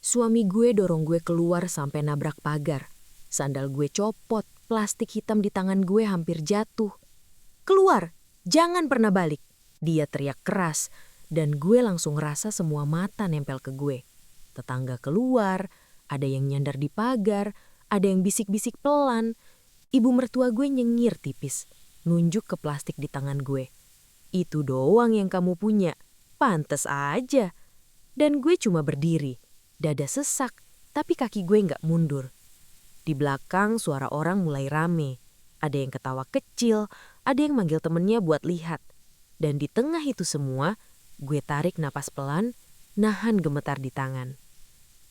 Suami gue dorong gue keluar sampai nabrak pagar. Sandal gue copot, plastik hitam di tangan gue hampir jatuh. "Keluar, jangan pernah balik," dia teriak keras, dan gue langsung rasa semua mata nempel ke gue. Tetangga keluar, ada yang nyandar di pagar, ada yang bisik-bisik pelan. Ibu mertua gue nyengir tipis, nunjuk ke plastik di tangan gue. "Itu doang yang kamu punya, pantes aja." Dan gue cuma berdiri, dada sesak, tapi kaki gue nggak mundur. Di belakang suara orang mulai rame. Ada yang ketawa kecil, ada yang manggil temennya buat lihat. Dan di tengah itu semua, gue tarik napas pelan, nahan gemetar di tangan.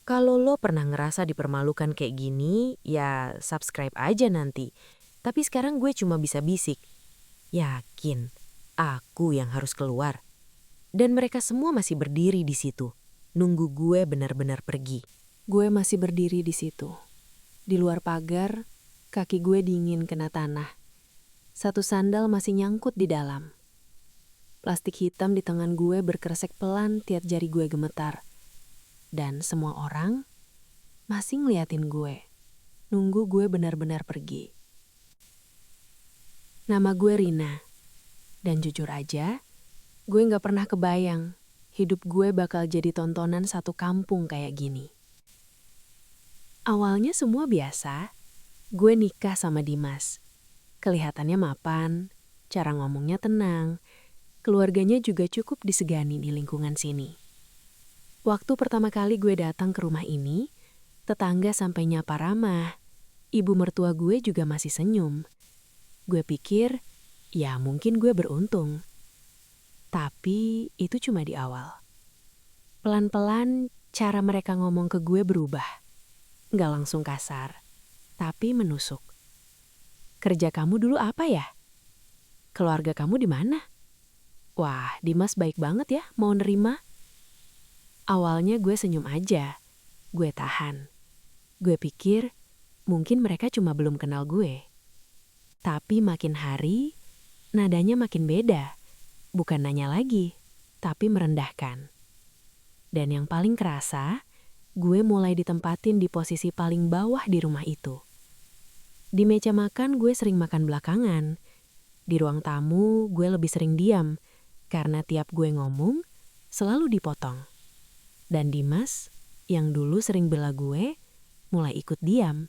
Kalau lo pernah ngerasa dipermalukan kayak gini, ya subscribe aja nanti. Tapi sekarang gue cuma bisa bisik. Yakin, aku yang harus keluar. Dan mereka semua masih berdiri di situ, nunggu gue benar-benar pergi. Gue masih berdiri di situ. Di luar pagar, kaki gue dingin kena tanah. Satu sandal masih nyangkut di dalam. Plastik hitam di tangan gue berkresek pelan tiap jari gue gemetar. Dan semua orang masih ngeliatin gue, nunggu gue benar-benar pergi. Nama gue Rina. Dan jujur aja, gue gak pernah kebayang hidup gue bakal jadi tontonan satu kampung kayak gini. Awalnya semua biasa. Gue nikah sama Dimas. Kelihatannya mapan, cara ngomongnya tenang. Keluarganya juga cukup disegani di lingkungan sini. Waktu pertama kali gue datang ke rumah ini, tetangga sampai nyapa ramah. Ibu mertua gue juga masih senyum. Gue pikir, ya mungkin gue beruntung. Tapi itu cuma di awal. Pelan-pelan cara mereka ngomong ke gue berubah. Nggak langsung kasar, tapi menusuk. "Kerja kamu dulu apa ya? Keluarga kamu di mana? Wah, Dimas baik banget ya mau nerima." Awalnya gue senyum aja, gue tahan. Gue pikir mungkin mereka cuma belum kenal gue. Tapi makin hari, nadanya makin beda. Bukan nanya lagi, tapi merendahkan. Dan yang paling kerasa, gue mulai ditempatin di posisi paling bawah di rumah itu. Di meja makan gue sering makan belakangan. Di ruang tamu gue lebih sering diam, karena tiap gue ngomong, selalu dipotong. Dan Dimas, yang dulu sering bela gue, mulai ikut diam.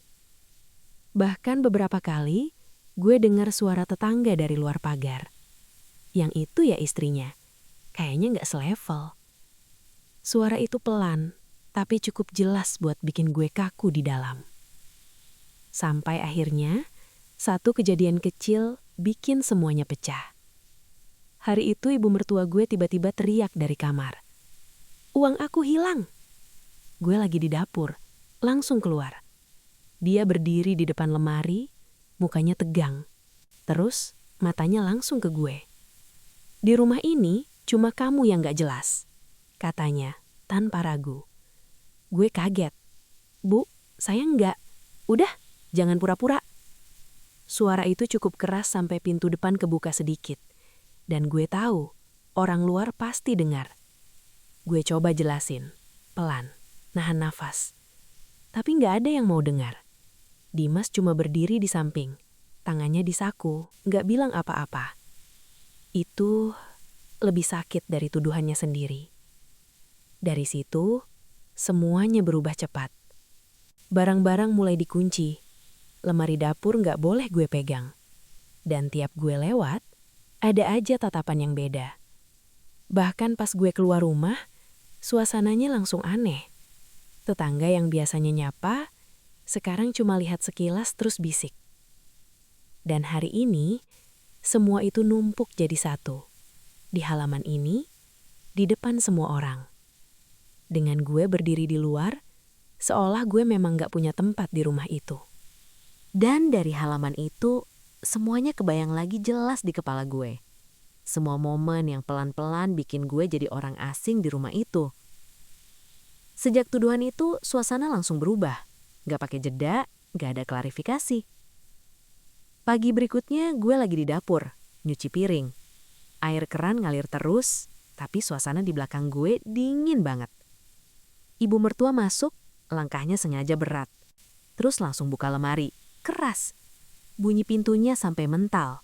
Bahkan beberapa kali, gue dengar suara tetangga dari luar pagar. Yang itu ya istrinya, kayaknya gak selevel. Suara itu pelan, tapi cukup jelas buat bikin gue kaku di dalam. Sampai akhirnya, satu kejadian kecil bikin semuanya pecah. Hari itu ibu mertua gue tiba-tiba teriak dari kamar. "Uang aku hilang!" Gue lagi di dapur, langsung keluar. Dia berdiri di depan lemari, mukanya tegang. Terus matanya langsung ke gue. "Di rumah ini cuma kamu yang gak jelas," katanya tanpa ragu. Gue kaget. "Bu, saya enggak. Udah, jangan pura-pura." Suara itu cukup keras sampai pintu depan kebuka sedikit. Dan gue tahu, orang luar pasti dengar. Gue coba jelasin, pelan, nahan nafas. Tapi nggak ada yang mau dengar. Dimas cuma berdiri di samping, tangannya di saku, nggak bilang apa-apa. Itu lebih sakit dari tuduhannya sendiri. Dari situ, semuanya berubah cepat. Barang-barang mulai dikunci. Lemari dapur nggak boleh gue pegang. Dan tiap gue lewat, ada aja tatapan yang beda. Bahkan pas gue keluar rumah, suasananya langsung aneh. Tetangga yang biasanya nyapa, sekarang cuma lihat sekilas terus bisik. Dan hari ini, semua itu numpuk jadi satu. Di halaman ini, di depan semua orang. Dengan gue berdiri di luar, seolah gue memang gak punya tempat di rumah itu. Dan dari halaman itu, semuanya kebayang lagi jelas di kepala gue. Semua momen yang pelan-pelan bikin gue jadi orang asing di rumah itu. Sejak tuduhan itu, suasana langsung berubah. Gak pakai jeda, gak ada klarifikasi. Pagi berikutnya gue lagi di dapur, nyuci piring. Air keran ngalir terus, tapi suasana di belakang gue dingin banget. Ibu mertua masuk, langkahnya sengaja berat. Terus langsung buka lemari, keras. Bunyi pintunya sampai mental.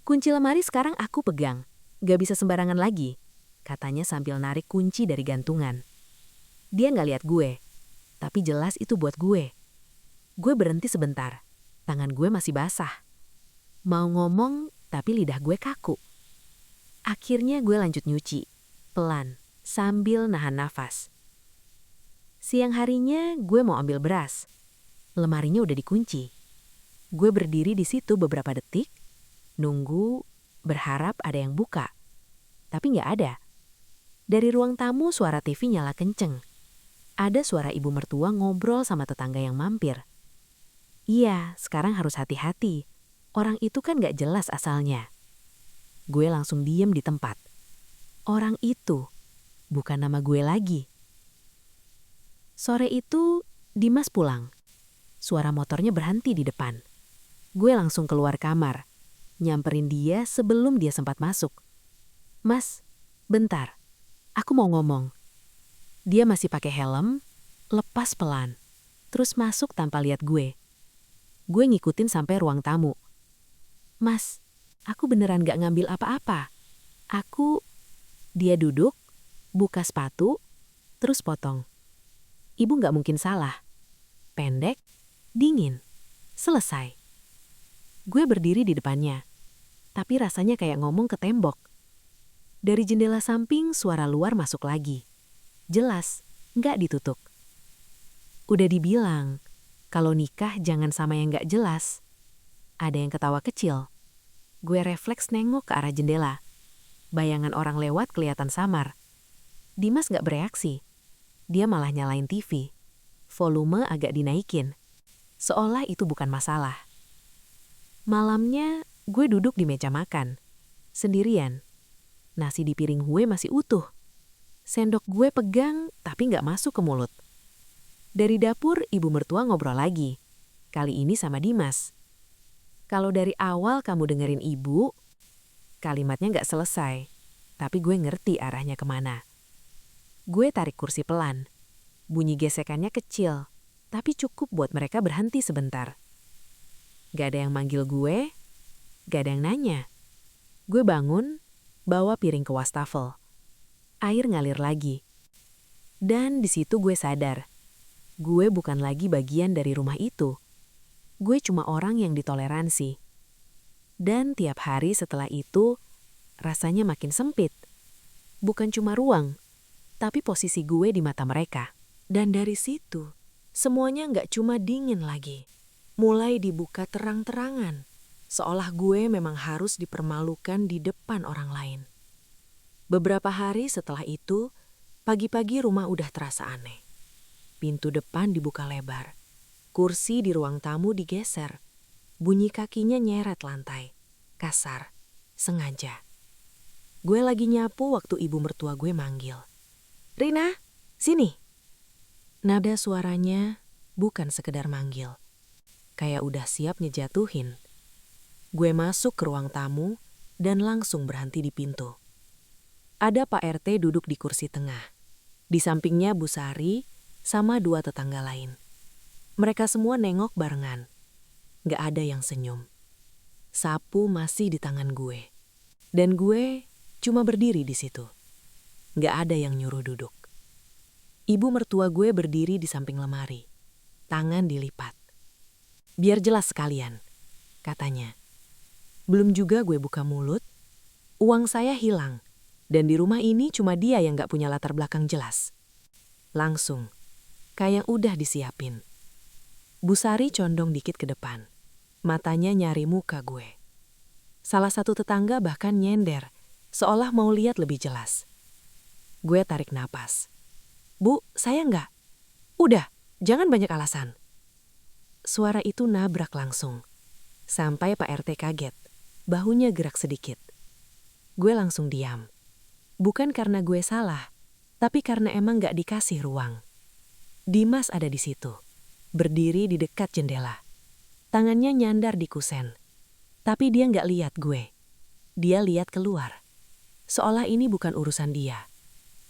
Kunci lemari sekarang aku pegang, gak bisa sembarangan lagi, katanya sambil narik kunci dari gantungan. Dia gak lihat gue, tapi jelas itu buat gue. Gue berhenti sebentar, tangan gue masih basah. Mau ngomong, tapi lidah gue kaku. Akhirnya gue lanjut nyuci, pelan, sambil nahan nafas. Siang harinya gue mau ambil beras. Lemarinya udah dikunci. Gue berdiri di situ beberapa detik, nunggu, berharap ada yang buka. Tapi nggak ada. Dari ruang tamu suara TV nyala kenceng. Ada suara ibu mertua ngobrol sama tetangga yang mampir. Iya, sekarang harus hati-hati. Orang itu kan nggak jelas asalnya. Gue langsung diem di tempat. Orang itu bukan nama gue lagi. Sore itu, Dimas pulang. Suara motornya berhenti di depan. Gue langsung keluar kamar, nyamperin dia sebelum dia sempat masuk. Mas, bentar, aku mau ngomong. Dia masih pakai helm, lepas pelan, terus masuk tanpa lihat gue. Gue ngikutin sampai ruang tamu. Mas, aku beneran gak ngambil apa-apa. Dia duduk, buka sepatu, terus potong. Ibu gak mungkin salah. Pendek, dingin, selesai. Gue berdiri di depannya, tapi rasanya kayak ngomong ke tembok. Dari jendela samping suara luar masuk lagi. Jelas, gak ditutup. Udah dibilang, kalau nikah jangan sama yang gak jelas. Ada yang ketawa kecil. Gue refleks nengok ke arah jendela. Bayangan orang lewat kelihatan samar. Dimas gak bereaksi. Dia malah nyalain TV. Volume agak dinaikin. Seolah itu bukan masalah. Malamnya, gue duduk di meja makan. Sendirian. Nasi di piring gue masih utuh. Sendok gue pegang tapi gak masuk ke mulut. Dari dapur, ibu mertua ngobrol lagi. Kali ini sama Dimas. Kalau dari awal kamu dengerin ibu, kalimatnya gak selesai. Tapi gue ngerti arahnya kemana. Gue tarik kursi pelan. Bunyi gesekannya kecil, tapi cukup buat mereka berhenti sebentar. Gak ada yang manggil gue, gak ada yang nanya. Gue bangun, bawa piring ke wastafel. Air ngalir lagi. Dan di situ gue sadar, gue bukan lagi bagian dari rumah itu. Gue cuma orang yang ditoleransi. Dan tiap hari setelah itu, rasanya makin sempit. Bukan cuma ruang, tapi posisi gue di mata mereka. Dan dari situ, semuanya nggak cuma dingin lagi. Mulai dibuka terang-terangan, seolah gue memang harus dipermalukan di depan orang lain. Beberapa hari setelah itu, pagi-pagi rumah udah terasa aneh. Pintu depan dibuka lebar. Kursi di ruang tamu digeser. Bunyi kakinya nyeret lantai. Kasar, sengaja. Gue lagi nyapu waktu ibu mertua gue manggil. Rina, sini. Nada suaranya bukan sekedar manggil. Kayak udah siap ngejatuhin. Gue masuk ke ruang tamu dan langsung berhenti di pintu. Ada Pak RT duduk di kursi tengah. Di sampingnya Bu Sari sama 2 tetangga lain. Mereka semua nengok barengan. Gak ada yang senyum. Sapu masih di tangan gue. Dan gue cuma berdiri di situ. Gak ada yang nyuruh duduk. Ibu mertua gue berdiri di samping lemari. Tangan dilipat. Biar jelas sekalian, katanya. Belum juga gue buka mulut, uang saya hilang. Dan di rumah ini cuma dia yang gak punya latar belakang jelas. Langsung, kayak udah disiapin. Bu Sari condong dikit ke depan. Matanya nyari muka gue. Salah satu tetangga bahkan nyender, seolah mau lihat lebih jelas. Gue tarik napas. Bu, saya enggak. Udah, jangan banyak alasan. Suara itu nabrak langsung. Sampai Pak RT kaget, bahunya gerak sedikit. Gue langsung diam. Bukan karena gue salah, tapi karena emang gak dikasih ruang. Dimas ada di situ, berdiri di dekat jendela. Tangannya nyandar di kusen. Tapi dia gak lihat gue. Dia lihat keluar. Seolah ini bukan urusan dia.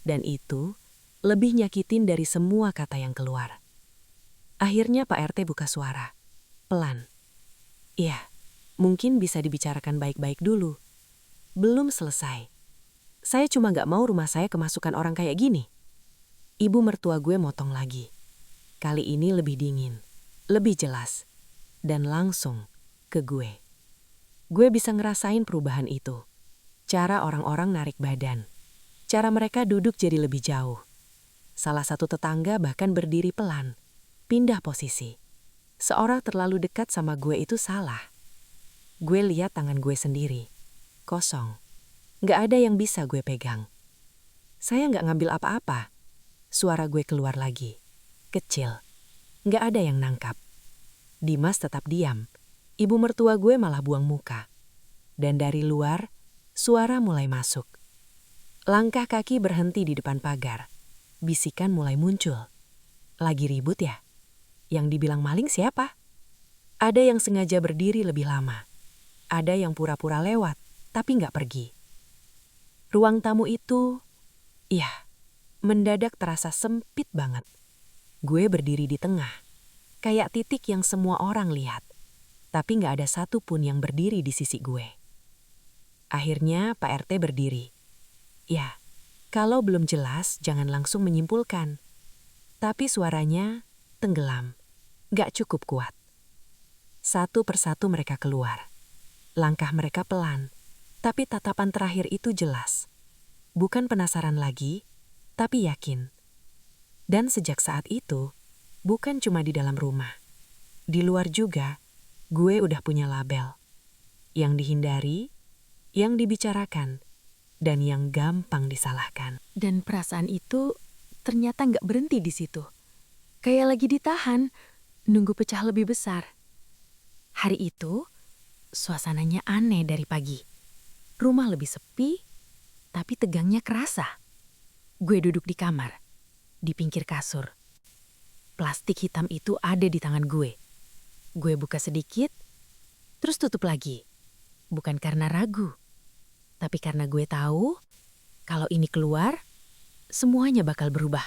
Dan itu lebih nyakitin dari semua kata yang keluar. Akhirnya Pak RT buka suara. Pelan. Iya, mungkin bisa dibicarakan baik-baik dulu. Belum selesai. Saya cuma gak mau rumah saya kemasukan orang kayak gini. Ibu mertua gue motong lagi. Kali ini lebih dingin, lebih jelas, dan langsung ke gue. Gue bisa ngerasain perubahan itu. Cara orang-orang narik badan. Cara mereka duduk jadi lebih jauh. Salah satu tetangga bahkan berdiri pelan, pindah posisi. Seorang terlalu dekat sama gue itu salah. Gue lihat tangan gue sendiri, kosong. Gak ada yang bisa gue pegang. Saya gak ngambil apa-apa. Suara gue keluar lagi. Kecil. Gak ada yang nangkap. Dimas tetap diam. Ibu mertua gue malah buang muka. Dan dari luar, suara mulai masuk. Langkah kaki berhenti di depan pagar. Bisikan mulai muncul. Lagi ribut ya? Yang dibilang maling siapa? Ada yang sengaja berdiri lebih lama. Ada yang pura-pura lewat, tapi gak pergi. Ruang tamu itu, mendadak terasa sempit banget. Gue berdiri di tengah, kayak titik yang semua orang lihat. Tapi gak ada satupun yang berdiri di sisi gue. Akhirnya Pak RT berdiri. Ya, kalau belum jelas jangan langsung menyimpulkan. Tapi suaranya tenggelam, gak cukup kuat. Satu persatu mereka keluar. Langkah mereka pelan, tapi tatapan terakhir itu jelas. Bukan penasaran lagi, tapi yakin. Dan sejak saat itu, bukan cuma di dalam rumah. Di luar juga, gue udah punya label. Yang dihindari, yang dibicarakan, dan yang gampang disalahkan. Dan perasaan itu ternyata nggak berhenti di situ. Kayak lagi ditahan, nunggu pecah lebih besar. Hari itu, suasananya aneh dari pagi. Rumah lebih sepi, tapi tegangnya kerasa. Gue duduk di kamar, di pinggir kasur. Plastik hitam itu ada di tangan gue. Gue buka sedikit, terus tutup lagi. Bukan karena ragu, tapi karena gue tahu kalau ini keluar, semuanya bakal berubah.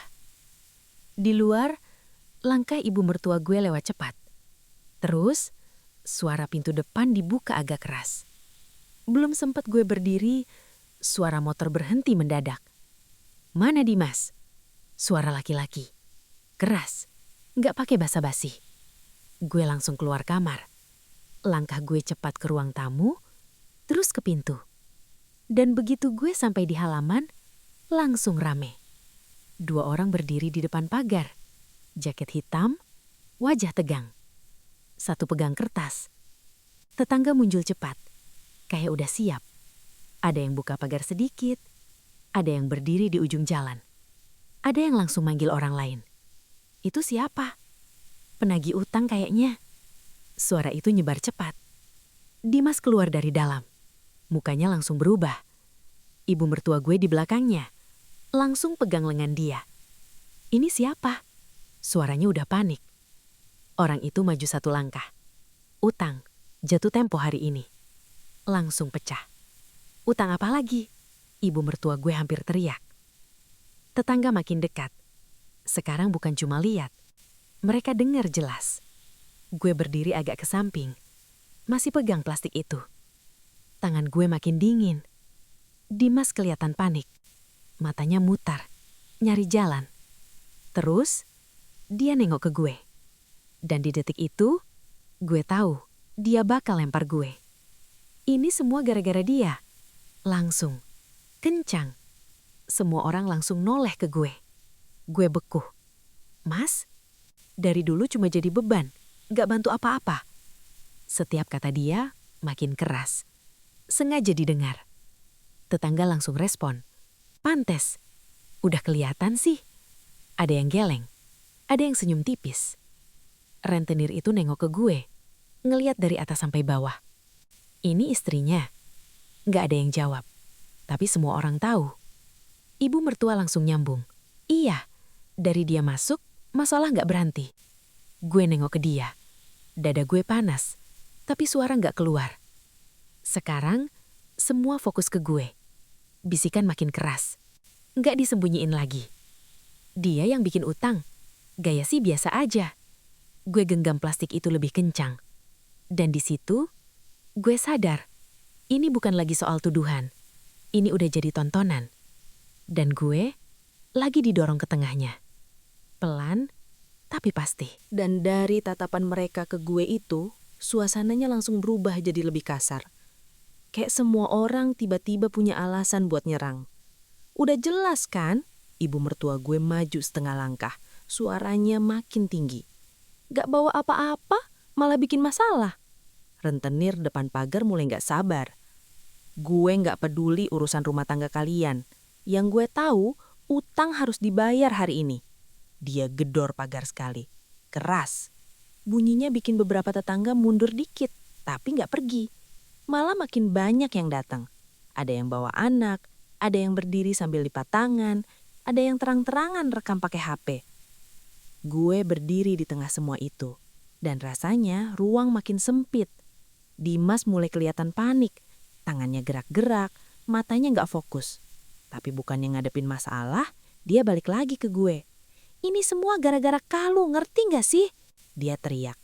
Di luar, langkah ibu mertua gue lewat cepat. Terus, suara pintu depan dibuka agak keras. Belum sempat gue berdiri, suara motor berhenti mendadak. Mana Dimas? Suara laki-laki. Keras, gak pakai basa-basi. Gue langsung keluar kamar. Langkah gue cepat ke ruang tamu, terus ke pintu. Dan begitu gue sampai di halaman, langsung rame. 2 orang berdiri di depan pagar. Jaket hitam, wajah tegang. Satu pegang kertas. Tetangga muncul cepat, kayak udah siap. Ada yang buka pagar sedikit, ada yang berdiri di ujung jalan. Ada yang langsung manggil orang lain. Itu siapa? Penagih utang kayaknya. Suara itu nyebar cepat. Dimas keluar dari dalam. Mukanya langsung berubah. Ibu mertua gue di belakangnya. Langsung pegang lengan dia. Ini siapa? Suaranya udah panik. Orang itu maju 1 langkah. Utang, jatuh tempo hari ini. Langsung pecah. Utang apa lagi? Ibu mertua gue hampir teriak. Tetangga makin dekat. Sekarang bukan cuma lihat. Mereka dengar jelas. Gue berdiri agak ke samping. Masih pegang plastik itu. Tangan gue makin dingin. Dimas kelihatan panik. Matanya mutar. Nyari jalan. Terus, dia nengok ke gue. Dan di detik itu, gue tahu dia bakal lempar gue. Ini semua gara-gara dia. Langsung. Kencang. Semua orang langsung noleh ke gue. Gue bekuh. Mas, dari dulu cuma jadi beban. Gak bantu apa-apa. Setiap kata dia makin keras. Sengaja didengar. Tetangga langsung respon. Pantes. Udah kelihatan sih. Ada yang geleng. Ada yang senyum tipis. Rentenir itu nengok ke gue. Ngeliat dari atas sampai bawah. Ini istrinya. Gak ada yang jawab. Tapi semua orang tahu. Ibu mertua langsung nyambung. Iya, dari dia masuk, masalah gak berhenti. Gue nengok ke dia. Dada gue panas, tapi suara gak keluar. Sekarang, semua fokus ke gue. Bisikan makin keras. Gak disembunyiin lagi. Dia yang bikin utang. Gaya sih biasa aja. Gue genggam plastik itu lebih kencang. Dan di situ, gue sadar, ini bukan lagi soal tuduhan. Ini udah jadi tontonan. Dan gue lagi didorong ke tengahnya. Pelan, tapi pasti. Dan dari tatapan mereka ke gue itu, suasananya langsung berubah jadi lebih kasar. Kayak semua orang tiba-tiba punya alasan buat nyerang. Udah jelas kan? Ibu mertua gue maju setengah langkah. Suaranya makin tinggi. Gak bawa apa-apa, malah bikin masalah. Rentenir depan pagar mulai gak sabar. Gue gak peduli urusan rumah tangga kalian. Yang gue tahu, utang harus dibayar hari ini. Dia gedor pagar sekali. Keras. Bunyinya bikin beberapa tetangga mundur dikit, tapi gak pergi. Malah makin banyak yang datang. Ada yang bawa anak, ada yang berdiri sambil lipat tangan, ada yang terang-terangan rekam pakai HP. Gue berdiri di tengah semua itu. Dan rasanya ruang makin sempit. Dimas mulai kelihatan panik. Tangannya gerak-gerak, matanya gak fokus. Tapi bukannya ngadepin masalah, dia balik lagi ke gue. Ini semua gara-gara Kalu, ngerti gak sih? Dia teriak.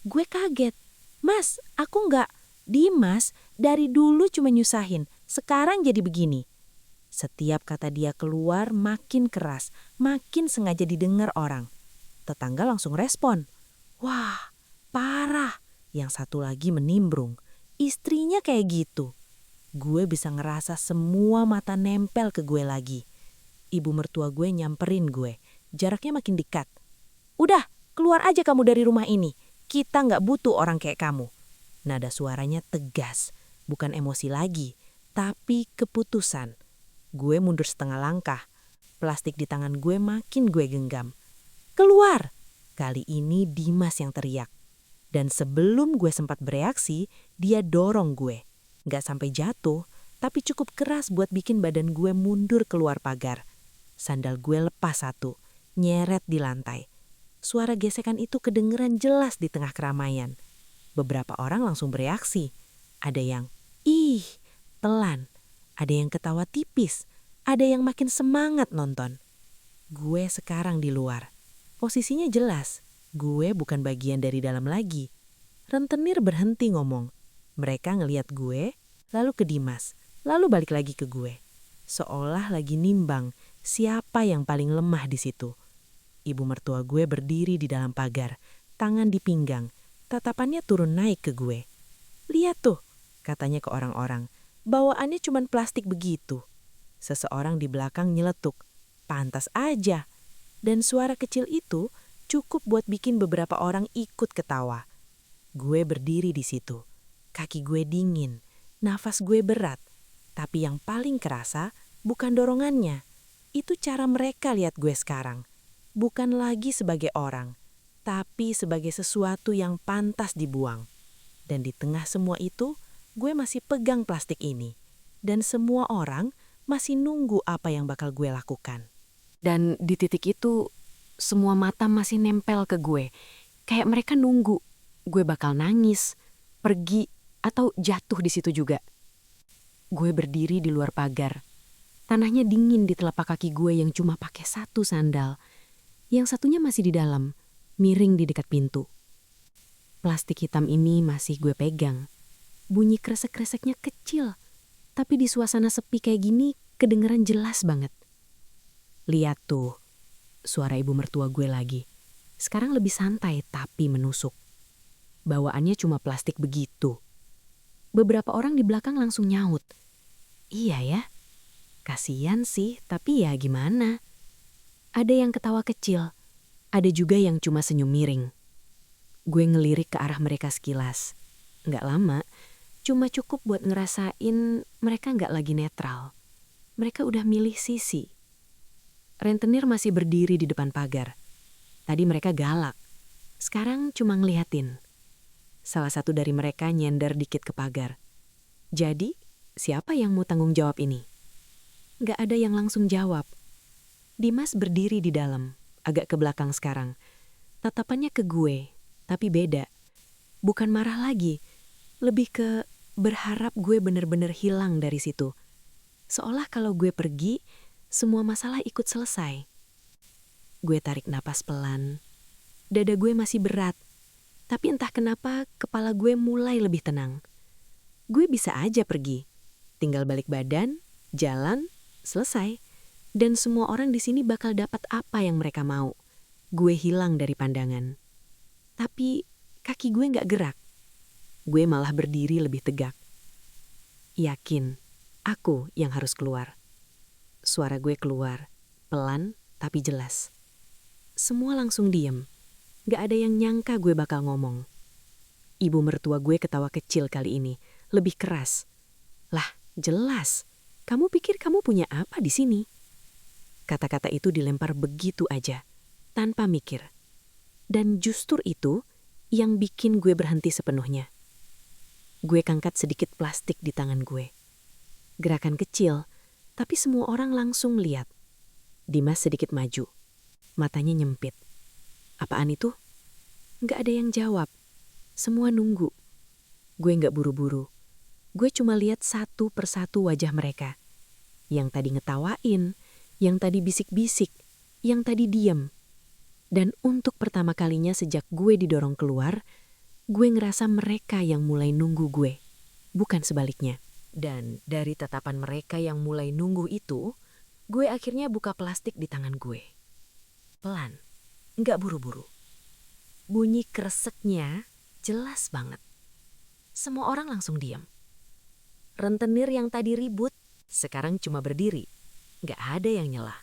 Gue kaget. Mas, aku gak. Dimas, dari dulu cuma nyusahin. Sekarang jadi begini. Setiap kata dia keluar makin keras, makin sengaja didengar orang. Tetangga langsung respon. Wah, parah. Yang satu lagi menimbrung. Istrinya kayak gitu. Gue bisa ngerasa semua mata nempel ke gue lagi. Ibu mertua gue nyamperin gue. Jaraknya makin dekat. Udah, keluar aja kamu dari rumah ini. Kita gak butuh orang kayak kamu. Nada suaranya tegas. Bukan emosi lagi, tapi keputusan. Gue mundur setengah langkah. Plastik di tangan gue makin gue genggam. Keluar! Kali ini Dimas yang teriak. Dan sebelum gue sempat bereaksi, dia dorong gue. Gak sampai jatuh, tapi cukup keras buat bikin badan gue mundur keluar pagar. Sandal gue lepas satu, nyeret di lantai. Suara gesekan itu kedengeran jelas di tengah keramaian. Beberapa orang langsung bereaksi. Ada yang, ih, telan. Ada yang ketawa tipis. Ada yang makin semangat nonton. Gue sekarang di luar. Posisinya jelas. Gue bukan bagian dari dalam lagi. Rentenir berhenti ngomong. Mereka ngeliat gue, lalu ke Dimas, lalu balik lagi ke gue. Seolah lagi nimbang siapa yang paling lemah di situ. Ibu mertua gue berdiri di dalam pagar, tangan di pinggang, tatapannya turun naik ke gue. Lihat tuh, katanya ke orang-orang, bawaannya cuman plastik begitu. Seseorang di belakang nyeletuk, pantas aja. Dan suara kecil itu cukup buat bikin beberapa orang ikut ketawa. Gue berdiri di situ. Kaki gue dingin, nafas gue berat. Tapi yang paling kerasa bukan dorongannya. Itu cara mereka lihat gue sekarang. Bukan lagi sebagai orang, tapi sebagai sesuatu yang pantas dibuang. Dan di tengah semua itu, gue masih pegang plastik ini. Dan semua orang masih nunggu apa yang bakal gue lakukan. Dan di titik itu, semua mata masih nempel ke gue. Kayak mereka nunggu. Gue bakal nangis, pergi, atau jatuh di situ juga. Gue berdiri di luar pagar. Tanahnya dingin di telapak kaki gue yang cuma pakai satu sandal. Yang satunya masih di dalam, miring di dekat pintu. Plastik hitam ini masih gue pegang. Bunyi kresek-kreseknya kecil. Tapi di suasana sepi kayak gini, kedengeran jelas banget. Lihat tuh, suara ibu mertua gue lagi. Sekarang lebih santai tapi menusuk. Bawaannya cuma plastik begitu. Beberapa orang di belakang langsung nyaut. Iya ya, kasian sih, tapi ya gimana? Ada yang ketawa kecil, ada juga yang cuma senyum miring. Gue ngelirik ke arah mereka sekilas. Nggak lama, cuma cukup buat ngerasain mereka nggak lagi netral. Mereka udah milih sisi. Rentenir masih berdiri di depan pagar. Tadi mereka galak. Sekarang cuma ngeliatin. Salah satu dari mereka nyender dikit ke pagar. Jadi, siapa yang mau tanggung jawab ini? Gak ada yang langsung jawab. Dimas berdiri di dalam, agak ke belakang sekarang. Tatapannya ke gue, tapi beda. Bukan marah lagi, lebih ke berharap gue bener-bener hilang dari situ. Seolah kalau gue pergi, semua masalah ikut selesai. Gue tarik napas pelan. Dada gue masih berat. Tapi entah kenapa kepala gue mulai lebih tenang. Gue bisa aja pergi. Tinggal balik badan, jalan, selesai. Dan semua orang di sini bakal dapat apa yang mereka mau. Gue hilang dari pandangan. Tapi kaki gue nggak gerak. Gue malah berdiri lebih tegak. Yakin, aku yang harus keluar. Suara gue keluar, pelan tapi jelas. Semua langsung diem. Gak ada yang nyangka gue bakal ngomong. Ibu mertua gue ketawa kecil kali ini, lebih keras. Lah, jelas. Kamu pikir kamu punya apa di sini? Kata-kata itu dilempar begitu aja, tanpa mikir. Dan justru itu yang bikin gue berhenti sepenuhnya. Gue angkat sedikit plastik di tangan gue. Gerakan kecil, tapi semua orang langsung lihat. Dimas sedikit maju. Matanya nyempit. Apaan itu? Nggak ada yang jawab. Semua nunggu. Gue nggak buru-buru. Gue cuma lihat satu persatu wajah mereka. Yang tadi ngetawain, yang tadi bisik-bisik, yang tadi diem. Dan untuk pertama kalinya sejak gue didorong keluar, gue ngerasa mereka yang mulai nunggu gue, bukan sebaliknya. Dan dari tatapan mereka yang mulai nunggu itu, gue akhirnya buka plastik di tangan gue. Pelan, nggak buru-buru. Bunyi kreseknya jelas banget. Semua orang langsung diam. Rentenir yang tadi ribut, sekarang cuma berdiri. Nggak ada yang nyela.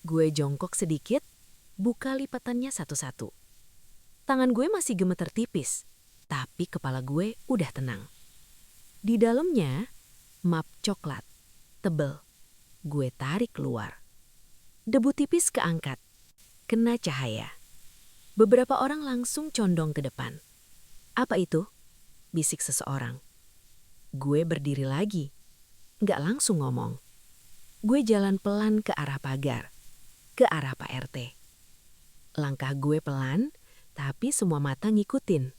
Gue jongkok sedikit, buka lipatannya satu-satu. Tangan gue masih gemeter tipis, tapi kepala gue udah tenang. Di dalamnya, map coklat, tebel. Gue tarik keluar. Debu tipis keangkat, kena cahaya. Beberapa orang langsung condong ke depan. Apa itu? Bisik seseorang. Gue berdiri lagi. Nggak langsung ngomong. Gue jalan pelan ke arah pagar. Ke arah Pak RT. Langkah gue pelan, tapi semua mata ngikutin.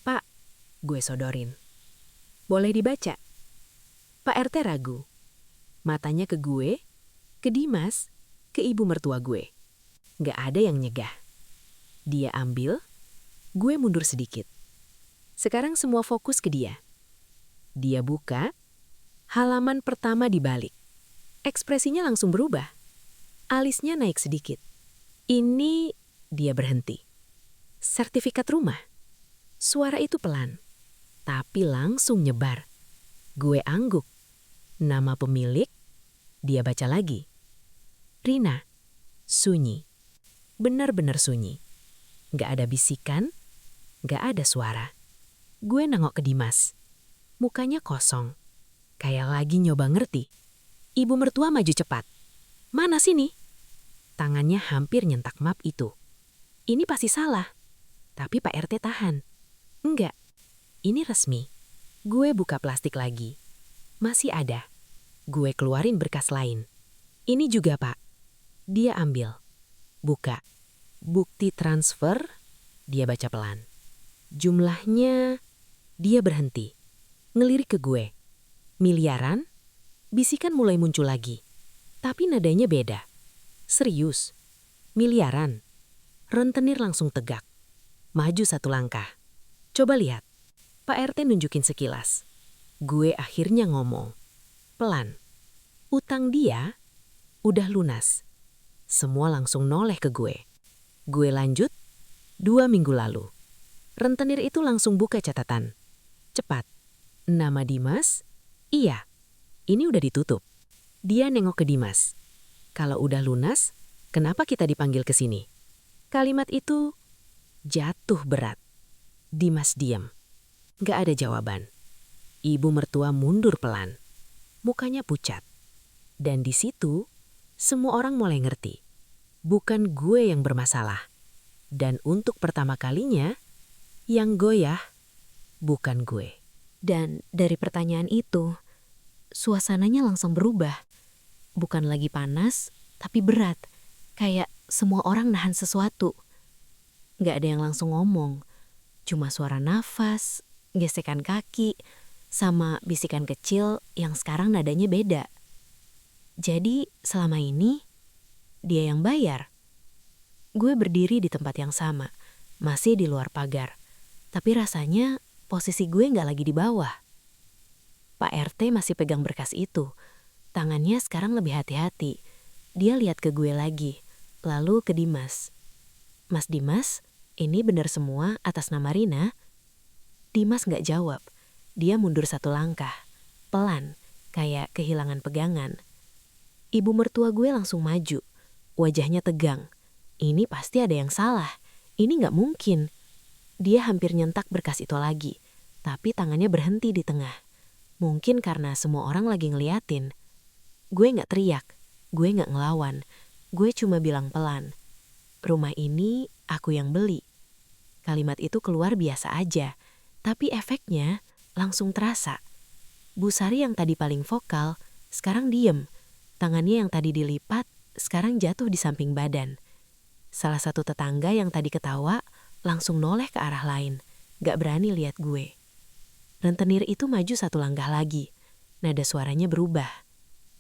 Pak, gue sodorin. Boleh dibaca? Pak RT ragu. Matanya ke gue, ke Dimas, ke ibu mertua gue. Nggak ada yang nyegah. Dia ambil, gue mundur sedikit. Sekarang semua fokus ke dia. Dia buka, halaman pertama dibalik. Ekspresinya langsung berubah. Alisnya naik sedikit. Ini dia berhenti. Sertifikat rumah. Suara itu pelan, tapi langsung nyebar. Gue angguk. Nama pemilik, dia baca lagi. Rina, sunyi. Benar-benar sunyi. Gak ada bisikan, gak ada suara. Gue nengok ke Dimas. Mukanya kosong. Kayak lagi nyoba ngerti. Ibu mertua maju cepat. Mana sini? Tangannya hampir nyentak map itu. Ini pasti salah. Tapi Pak RT tahan. Enggak, ini resmi. Gue buka plastik lagi. Masih ada. Gue keluarin berkas lain. Ini juga, Pak. Dia ambil. Buka. Bukti transfer, dia baca pelan. Jumlahnya, dia berhenti. Ngelirik ke gue. Miliaran? Bisikan mulai muncul lagi. Tapi nadanya beda. Serius. Miliaran. Rentenir langsung tegak. Maju satu langkah. Coba lihat. Pak RT nunjukin sekilas. Gue akhirnya ngomong. Pelan. Utang dia udah lunas. Semua langsung noleh ke gue. Gue lanjut. 2 minggu lalu. Rentenir itu langsung buka catatan. Cepat. Nama Dimas? Iya. Ini udah ditutup. Dia nengok ke Dimas. Kalau udah lunas, kenapa kita dipanggil ke sini? Kalimat itu jatuh berat. Dimas diam. Gak ada jawaban. Ibu mertua mundur pelan. Mukanya pucat. Dan di situ, semua orang mulai ngerti. Bukan gue yang bermasalah. Dan untuk pertama kalinya, yang goyah bukan gue. Dan dari pertanyaan itu, suasananya langsung berubah. Bukan lagi panas, tapi berat. Kayak semua orang nahan sesuatu. Gak ada yang langsung ngomong. Cuma suara nafas, gesekan kaki, sama bisikan kecil yang sekarang nadanya beda. Jadi selama ini, dia yang bayar. Gue berdiri di tempat yang sama, masih di luar pagar. Tapi rasanya posisi gue nggak lagi di bawah. Pak RT masih pegang berkas itu. Tangannya sekarang lebih hati-hati. Dia lihat ke gue lagi, lalu ke Dimas. Mas Dimas, ini benar semua atas nama Rina? Dimas nggak jawab. Dia mundur satu langkah, pelan, kayak kehilangan pegangan. Ibu mertua gue langsung maju, wajahnya tegang. Ini pasti ada yang salah. Ini nggak mungkin. Dia hampir nyentak berkas itu lagi, tapi tangannya berhenti di tengah. Mungkin karena semua orang lagi ngeliatin. Gue nggak teriak, gue nggak ngelawan. Gue cuma bilang pelan, rumah ini aku yang beli. Kalimat itu keluar biasa aja, tapi efeknya langsung terasa. Bu Sari yang tadi paling vokal, sekarang diem. Tangannya yang tadi dilipat, sekarang jatuh di samping badan. Salah satu tetangga yang tadi ketawa, langsung noleh ke arah lain. Gak berani lihat gue. Rentenir itu maju satu langkah lagi. Nada suaranya berubah.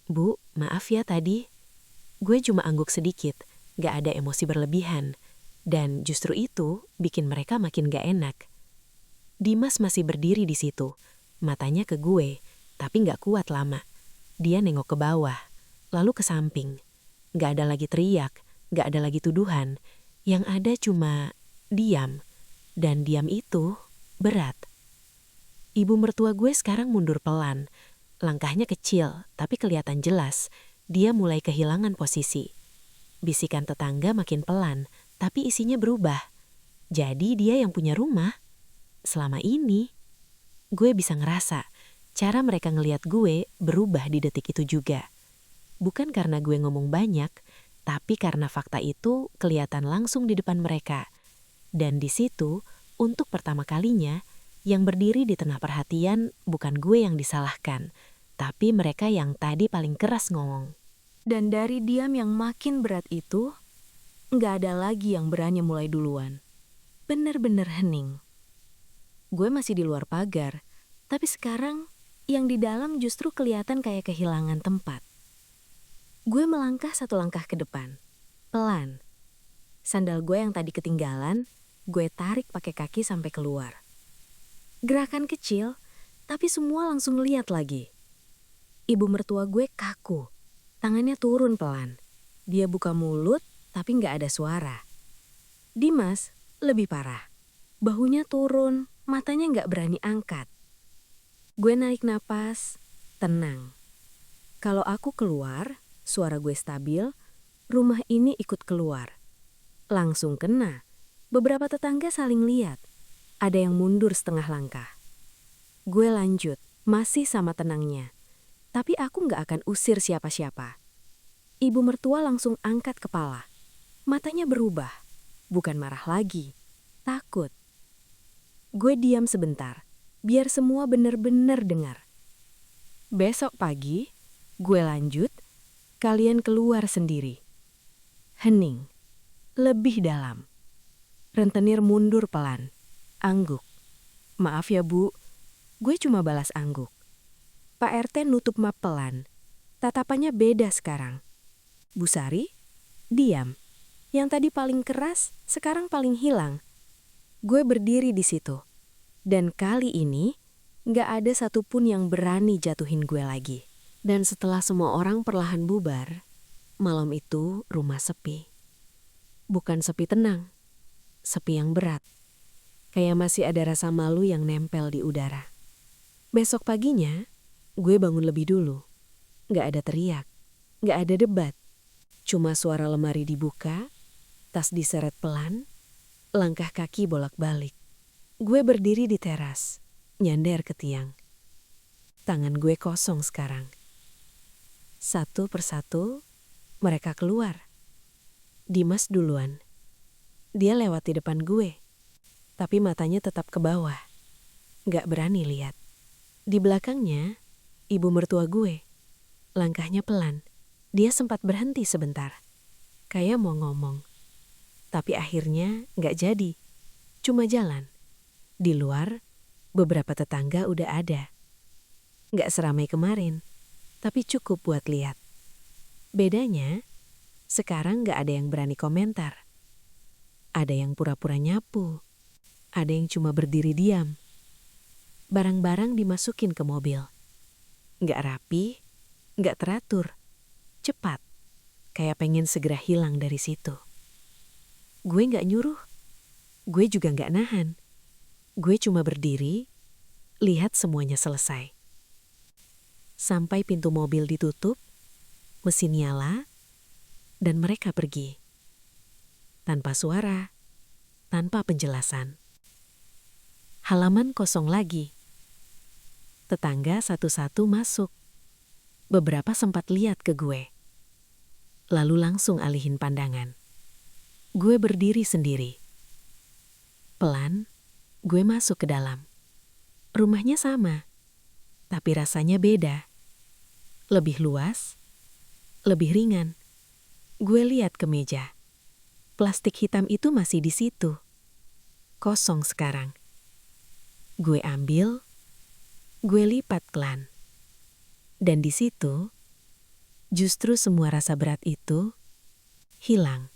Bu, maaf ya tadi. Gue cuma angguk sedikit, gak ada emosi berlebihan. Dan justru itu bikin mereka makin gak enak. Dimas masih berdiri di situ, matanya ke gue, tapi gak kuat lama. Dia nengok ke bawah, lalu ke samping. Gak ada lagi teriak, gak ada lagi tuduhan. Yang ada cuma diam. Dan diam itu berat. Ibu mertua gue sekarang mundur pelan. Langkahnya kecil, tapi kelihatan jelas. Dia mulai kehilangan posisi. Bisikan tetangga makin pelan, tapi isinya berubah. Jadi dia yang punya rumah. Selama ini, gue bisa ngerasa cara mereka ngelihat gue berubah di detik itu juga. Bukan karena gue ngomong banyak, tapi karena fakta itu kelihatan langsung di depan mereka. Dan di situ, untuk pertama kalinya, yang berdiri di tengah perhatian bukan gue yang disalahkan, tapi mereka yang tadi paling keras ngomong. Dan dari diam yang makin berat itu, nggak ada lagi yang berani mulai duluan. Bener-bener hening. Gue masih di luar pagar, tapi sekarang yang di dalam justru kelihatan kayak kehilangan tempat. Gue melangkah satu langkah ke depan, pelan. Sandal gue yang tadi ketinggalan, gue tarik pakai kaki sampai keluar. Gerakan kecil, tapi semua langsung lihat lagi. Ibu mertua gue kaku, tangannya turun pelan. Dia buka mulut, tapi nggak ada suara. Dimas lebih parah. Bahunya turun, matanya nggak berani angkat. Gue narik napas, tenang. Kalau aku keluar, suara gue stabil, rumah ini ikut keluar. Langsung kena. Beberapa tetangga saling lihat. Ada yang mundur setengah langkah. Gue lanjut, masih sama tenangnya. Tapi aku nggak akan usir siapa-siapa. Ibu mertua langsung angkat kepala. Matanya berubah. Bukan marah lagi. Takut. Gue diam sebentar. Biar semua benar-benar dengar. Besok pagi, gue lanjut. Kalian keluar sendiri. Hening. Lebih dalam. Rentenir mundur pelan. Angguk. Maaf ya Bu, gue cuma balas angguk. Pak RT nutup map pelan. Tatapannya beda sekarang. Bu Sari, diam. Yang tadi paling keras, sekarang paling hilang. Gue berdiri di situ. Dan kali ini, gak ada satupun yang berani jatuhin gue lagi. Dan setelah semua orang perlahan bubar, malam itu rumah sepi. Bukan sepi tenang, sepi yang berat. Kayak masih ada rasa malu yang nempel di udara. Besok paginya, gue bangun lebih dulu. Gak ada teriak, gak ada debat. Cuma suara lemari dibuka, tas diseret pelan, langkah kaki bolak-balik. Gue berdiri di teras, nyender ke tiang. Tangan gue kosong sekarang. Satu persatu, mereka keluar. Dimas duluan. Dia lewat di depan gue. Tapi matanya tetap ke bawah. Gak berani lihat. Di belakangnya, ibu mertua gue. Langkahnya pelan. Dia sempat berhenti sebentar. Kayak mau ngomong. Tapi akhirnya gak jadi. Cuma jalan. Di luar, beberapa tetangga udah ada. Gak seramai kemarin. Tapi cukup buat lihat. Bedanya, sekarang gak ada yang berani komentar. Ada yang pura-pura nyapu, ada yang cuma berdiri diam. Barang-barang dimasukin ke mobil. Nggak rapi, nggak teratur, cepat. Kayak pengen segera hilang dari situ. Gue nggak nyuruh, gue juga nggak nahan. Gue cuma berdiri, lihat semuanya selesai. Sampai pintu mobil ditutup, mesin nyala, dan mereka pergi. Tanpa suara, tanpa penjelasan. Halaman kosong lagi. Tetangga satu-satu masuk. Beberapa sempat lihat ke gue. Lalu langsung alihin pandangan. Gue berdiri sendiri. Pelan, gue masuk ke dalam. Rumahnya sama, tapi rasanya beda. Lebih luas, lebih ringan. Gue lihat ke meja. Plastik hitam itu masih di situ. Kosong sekarang. Gue ambil, gue lipat pelan. Dan di situ, justru semua rasa berat itu hilang.